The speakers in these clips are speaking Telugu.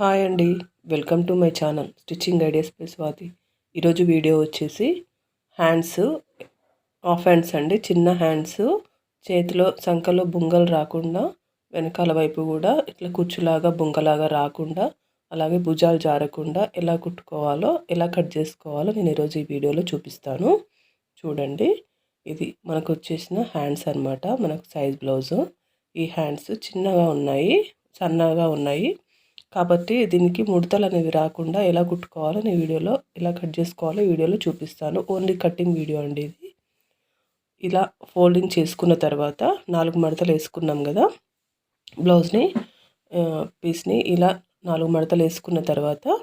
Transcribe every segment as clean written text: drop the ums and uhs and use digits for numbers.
హాయ్ అండి, welcome to my channel stitching ideas by Swathi. ఈరోజు వీడియో వచ్చేసి హ్యాండ్స్, హాఫ్ హ్యాండ్స్ అండి. చిన్న హ్యాండ్స్, చేతిలో సంకలో బుంగలు రాకుండా, వెనకాల వైపు కూడా ఇట్లా కుచ్చులాగా బుంగలాగా రాకుండా, అలాగే భుజాలు జారకుండా ఎలా కుట్టుకోవాలో, ఎలా కట్ చేసుకోవాలో నేను ఈరోజు ఈ వీడియోలో చూపిస్తాను. చూడండి, ఇది మనకు వచ్చేసిన హ్యాండ్స్ అన్నమాట. మనకు సైజ్ బ్లౌజు. ఈ హ్యాండ్స్ చిన్నగా ఉన్నాయి, సన్నగా ఉన్నాయి కాబట్టి దీనికి ముడతలు అనేవి రాకుండా ఎలా కుట్టుకోవాలో నేను వీడియోలో, ఎలా కట్ చేసుకోవాలో వీడియోలో చూపిస్తాను. ఓన్లీ కటింగ్ వీడియో అండి ఇది. ఇలా ఫోల్డింగ్ చేసుకున్న తర్వాత 4 మడతలు వేసుకున్నాం కదా బ్లౌజ్ని, పీస్ని ఇలా 4 మడతలు వేసుకున్న తర్వాత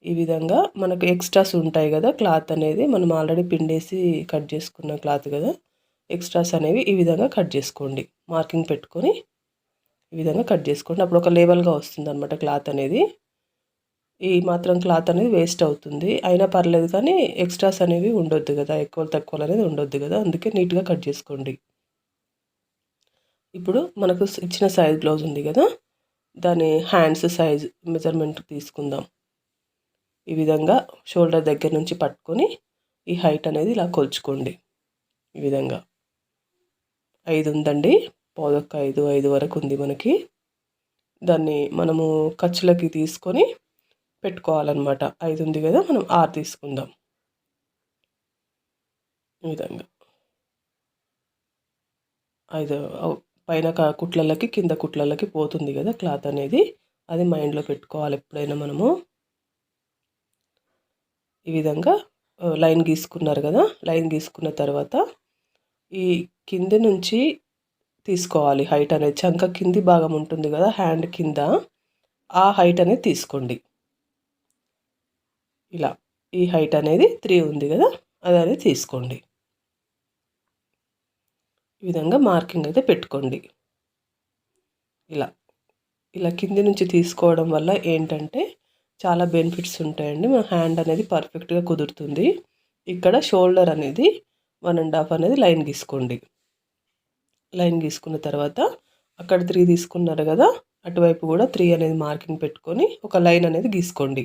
ఈ విధంగా మనకు ఎక్స్ట్రాస్ ఉంటాయి కదా, క్లాత్ అనేది మనం ఆల్రెడీ పిండేసి కట్ చేసుకున్న క్లాత్ కదా, ఎక్స్ట్రాస్ అనేవి ఈ విధంగా కట్ చేసుకోండి. మార్కింగ్ పెట్టుకొని ఈ విధంగా కట్ చేసుకోండి. అప్పుడు ఒక లేవల్గా వస్తుంది అనమాట క్లాత్ అనేది. ఈ మాత్రం క్లాత్ అనేది వేస్ట్ అవుతుంది, అయినా పర్లేదు కానీ ఎక్స్ట్రాస్ అనేవి ఉండొద్దు కదా, ఎక్కువ తక్కువలు అనేది ఉండొద్దు కదా, అందుకే నీట్గా కట్ చేసుకోండి. ఇప్పుడు మనకు ఇచ్చిన సైజ్ బ్లౌజ్ ఉంది కదా, దాని హ్యాండ్స్ సైజ్ మెజర్మెంట్ తీసుకుందాం. ఈ విధంగా షోల్డర్ దగ్గర నుంచి పట్టుకొని ఈ హైట్ అనేది ఇలా కొలుచుకోండి. ఈ విధంగా 5 ఉందండి, పాదొక్క 5 వరకు ఉంది మనకి. దాన్ని మనము ఖర్చులకి తీసుకొని పెట్టుకోవాలన్నమాట. 5 ఉంది కదా, మనం 6 తీసుకుందాం. ఈ విధంగా 5 పైన కుట్లలకి కింద కుట్లలకి పోతుంది కదా క్లాత్ అనేది, అది మైండ్లో పెట్టుకోవాలి ఎప్పుడైనా మనము. ఈ విధంగా లైన్ గీసుకున్నారు కదా, లైన్ గీసుకున్న తర్వాత ఈ కింది నుంచి తీసుకోవాలి హైట్ అనేది. చంక కింది భాగం ఉంటుంది కదా హ్యాండ్ కింద, ఆ హైట్ అనేది తీసుకోండి. ఇలా ఈ హైట్ అనేది 3 ఉంది కదా, అది అనేది తీసుకోండి. ఈ విధంగా మార్కింగ్ అయితే పెట్టుకోండి. ఇలా ఇలా కింది నుంచి తీసుకోవడం వల్ల ఏంటంటే చాలా బెనిఫిట్స్ ఉంటాయండి. మన హ్యాండ్ అనేది పర్ఫెక్ట్గా కుదురుతుంది. ఇక్కడ షోల్డర్ అనేది 1.5 అనేది లైన్ గీసుకోండి. లైన్ గీసుకున్న తర్వాత అక్కడ 3 తీసుకున్నారు కదా, అటువైపు కూడా 3 అనేది మార్కింగ్ పెట్టుకొని ఒక లైన్ అనేది గీసుకోండి.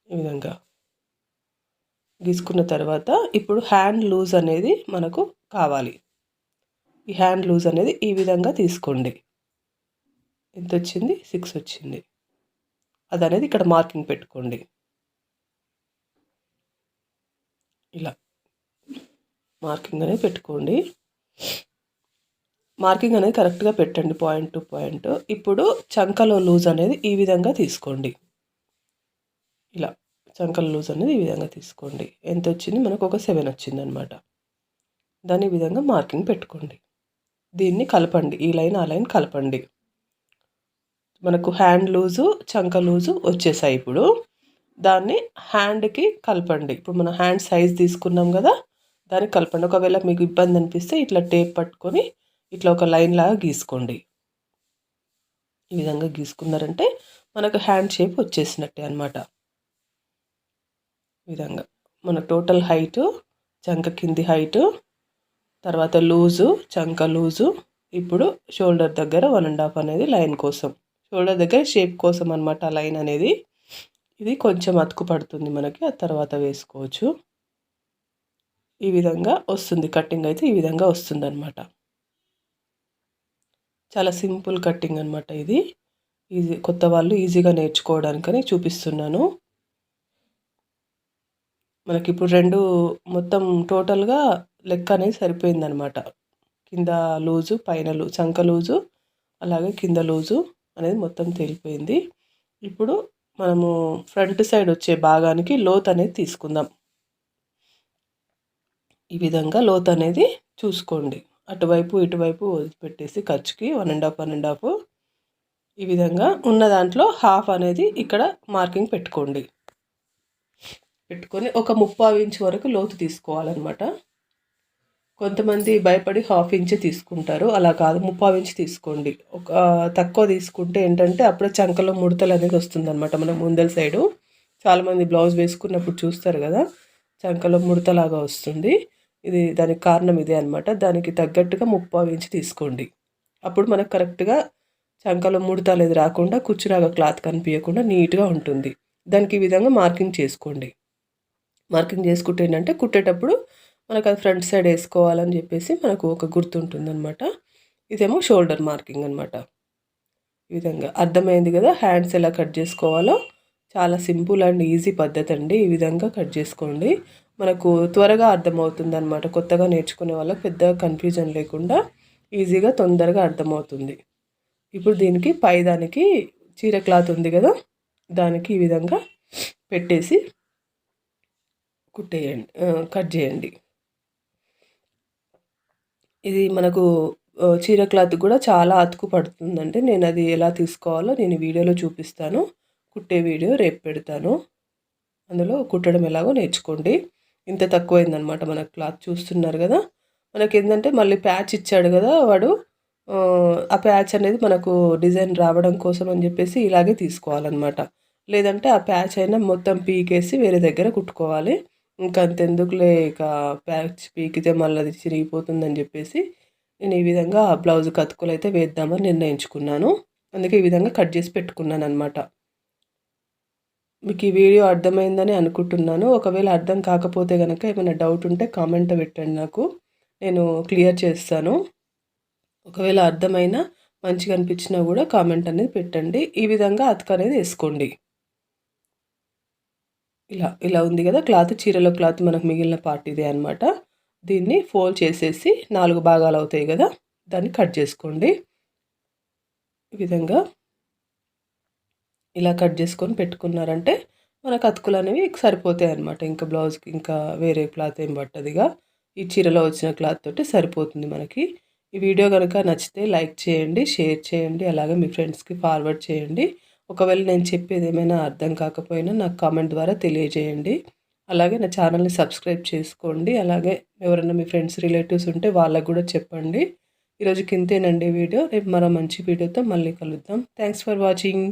ఈ విధంగా గీసుకున్న తర్వాత ఇప్పుడు హ్యాండ్ లూజ్ అనేది మనకు కావాలి. ఈ హ్యాండ్ లూజ్ అనేది ఈ విధంగా తీసుకోండి. ఎంత వచ్చింది? 6 వచ్చింది. అది అనేది ఇక్కడ మార్కింగ్ పెట్టుకోండి. ఇలా మార్కింగ్ అనేది పెట్టుకోండి. మార్కింగ్ అనేది కరెక్ట్గా పెట్టండి, పాయింట్ టు పాయింట్. ఇప్పుడు చంకలో లూజ్ అనేది ఈ విధంగా తీసుకోండి. ఇలా చంకల లూజ్ అనేది ఈ విధంగా తీసుకోండి. ఎంత వచ్చింది? మనకు ఒక 7 వచ్చింది అనమాట. దాన్ని ఈ విధంగా మార్కింగ్ పెట్టుకోండి. దీన్ని కలపండి, ఈ లైన్ ఆ లైన్ కలపండి. మనకు హ్యాండ్ లూజు చంక లూజు వచ్చేసాయి. ఇప్పుడు దాన్ని హ్యాండ్కి కలపండి. ఇప్పుడు మన హ్యాండ్ సైజ్ తీసుకున్నాం కదా, దానికి కలపండి. ఒకవేళ మీకు ఇబ్బంది అనిపిస్తే ఇట్లా టేప్ పట్టుకొని ఇట్లా ఒక లైన్ లాగా గీసుకోండి. ఈ విధంగా గీసుకున్నారంటే మనకు హ్యాండ్ షేప్ వచ్చేసినట్టే అనమాట. ఈ విధంగా మన టోటల్ హైటు, చంక కింది హైటు, తర్వాత లూజు, చంక లూజు, ఇప్పుడు షోల్డర్ దగ్గర 1.5 అనేది లైన్ కోసం, షోల్డర్ దగ్గర షేప్ కోసం అనమాట లైన్ అనేది. ఇది కొంచెం అతుకు పడుతుంది మనకి, ఆ తర్వాత వేసుకోవచ్చు. ఈ విధంగా వస్తుంది కటింగ్ అయితే, ఈ విధంగా వస్తుంది అనమాట. చాలా సింపుల్ కటింగ్ అనమాట ఇది. ఈజీ, కొత్త వాళ్ళు ఈజీగా నేర్చుకోవడానికని చూపిస్తున్నాను. మనకి ఇప్పుడు 2 మొత్తం టోటల్గా లెక్క అనేది సరిపోయిందనమాట. కింద లూజు, పైన చంక లూజు, అలాగే కింద లూజు అనేది మొత్తం తేలిపోయింది. ఇప్పుడు మనము ఫ్రంట్ సైడ్ వచ్చే భాగానికి లోత్ అనేది తీసుకుందాం. ఈ విధంగా లోత్ అనేది చూసుకోండి. అటువైపు ఇటువైపు వదిలిపెట్టేసి ఖర్చుకి 1.5 ఈ విధంగా ఉన్న దాంట్లో హాఫ్ అనేది ఇక్కడ మార్కింగ్ పెట్టుకోండి. పెట్టుకొని ఒక 3/4 ఇంచ్ వరకు లోతు తీసుకోవాలన్నమాట. కొంతమంది భయపడి 1/2 ఇంచ్ తీసుకుంటారు, అలా కాదు, 3/4 ఇంచ్ తీసుకోండి. ఒక తక్కువ తీసుకుంటే ఏంటంటే అప్పుడే చంకలో ముడతలు అనేది వస్తుందన్నమాట. మన ముందల సైడు చాలామంది బ్లౌజ్ వేసుకున్నప్పుడు చూస్తారు కదా, చంకలో ముడతలాగా వస్తుంది. ఇది దానికి కారణం ఇదే అనమాట. దానికి తగ్గట్టుగా 3/4 ఇంచ్ తీసుకోండి. అప్పుడు మనకు కరెక్ట్గా చంకలో ముడతలేదు రాకుండా కుచ్చులాగా క్లాత్ కనిపించకుండా నీట్గా ఉంటుంది. దానికి ఈ విధంగా మార్కింగ్ చేసుకోండి. మార్కింగ్ చేసుకుంటే ఏంటంటే కుట్టేటప్పుడు మనకు అది ఫ్రంట్ సైడ్ వేసుకోవాలని చెప్పేసి మనకు ఒక గుర్తుంటుందన్నమాట. ఇదేమో షోల్డర్ మార్కింగ్ అనమాట. ఈ విధంగా అర్థమైంది కదా హ్యాండ్స్ ఎలా కట్ చేసుకోవాలో. చాలా సింపుల్ అండ్ ఈజీ పద్ధతి అండి. ఈ విధంగా కట్ చేసుకోండి. మనకు త్వరగా అర్థమవుతుంది అనమాట. కొత్తగా నేర్చుకునే వాళ్ళకి పెద్దగా కన్ఫ్యూజన్ లేకుండా ఈజీగా తొందరగా అర్థమవుతుంది. ఇప్పుడు దీనికి దానికి చీర క్లాత్ ఉంది కదా, దానికి ఈ విధంగా పెట్టేసి కుట్టేయండి, కట్ చేయండి. ఇది మనకు చీర క్లాత్ కూడా చాలా అతుకు పడుతుందండి. నేను అది ఎలా తీసుకోవాలో నేను వీడియోలో చూపిస్తాను. కుట్టే వీడియో రేపు పెడతాను. అందులో కుట్టడం ఎలాగో నేర్చుకోండి. ఇంత తక్కువైందనమాట మనకు క్లాత్ చూస్తున్నారు కదా. మనకేంటంటే మళ్ళీ ప్యాచ్ ఇచ్చాడు కదా వాడు, ఆ ప్యాచ్ అనేది మనకు డిజైన్ రావడం కోసం అని చెప్పేసి ఇలాగే తీసుకోవాలన్నమాట. లేదంటే ఆ ప్యాచ్ అయినా మొత్తం పీకేసి వేరే దగ్గర కుట్టుకోవాలి. ఇంకా అంతెందుకులే, ఇక ప్యాచ్ పీకితే మళ్ళీ అది చిరిగిపోతుందని చెప్పేసి నేను ఈ విధంగా బ్లౌజ్ కతుకులు అయితే వేద్దామని నిర్ణయించుకున్నాను. అందుకే ఈ విధంగా కట్ చేసి పెట్టుకున్నాను అనమాట. మీకు ఈ వీడియో అర్థమైందని అనుకుంటున్నాను. ఒకవేళ అర్థం కాకపోతే కనుక ఏమైనా డౌట్ ఉంటే కామెంట్ పెట్టండి, నాకు నేను క్లియర్ చేస్తాను. ఒకవేళ అర్థమైనా మంచిగా అనిపించినా కూడా కామెంట్ అనేది పెట్టండి. ఈ విధంగా అతుకు అనేది వేసుకోండి. ఇలా ఇలా ఉంది కదా క్లాత్, చీరలో క్లాత్ మనకు మిగిలిన పార్ట్ ఇదే అనమాట. దీన్ని ఫోల్డ్ చేసేసి 4 భాగాలు అవుతాయి కదా, దాన్ని కట్ చేసుకోండి. ఈ విధంగా ఇలా కట్ చేసుకొని పెట్టుకున్నారంటే మనకు అతుకులు అనేవి సరిపోతాయి అనమాట. ఇంకా బ్లౌజ్కి ఇంకా వేరే క్లాత్ ఏం పట్టదుగా. ఈ చీరలో వచ్చిన క్లాత్ తోటి సరిపోతుంది మనకి. ఈ వీడియో కనుక నచ్చితే లైక్ చేయండి, షేర్ చేయండి, అలాగే మీ ఫ్రెండ్స్కి ఫార్వర్డ్ చేయండి. ఒకవేళ నేను చెప్పేది ఏమైనా అర్థం కాకపోయినా నాకు కామెంట్ ద్వారా తెలియజేయండి. అలాగే నా ఛానల్ని సబ్స్క్రైబ్ చేసుకోండి. అలాగే ఎవరైనా మీ ఫ్రెండ్స్ రిలేటివ్స్ ఉంటే వాళ్ళకు కూడా చెప్పండి. ఈరోజుకి ఇంతేనండి వీడియో. రేపు మరో మంచి వీడియోతో మళ్ళీ కలుద్దాం. Thanks for watching.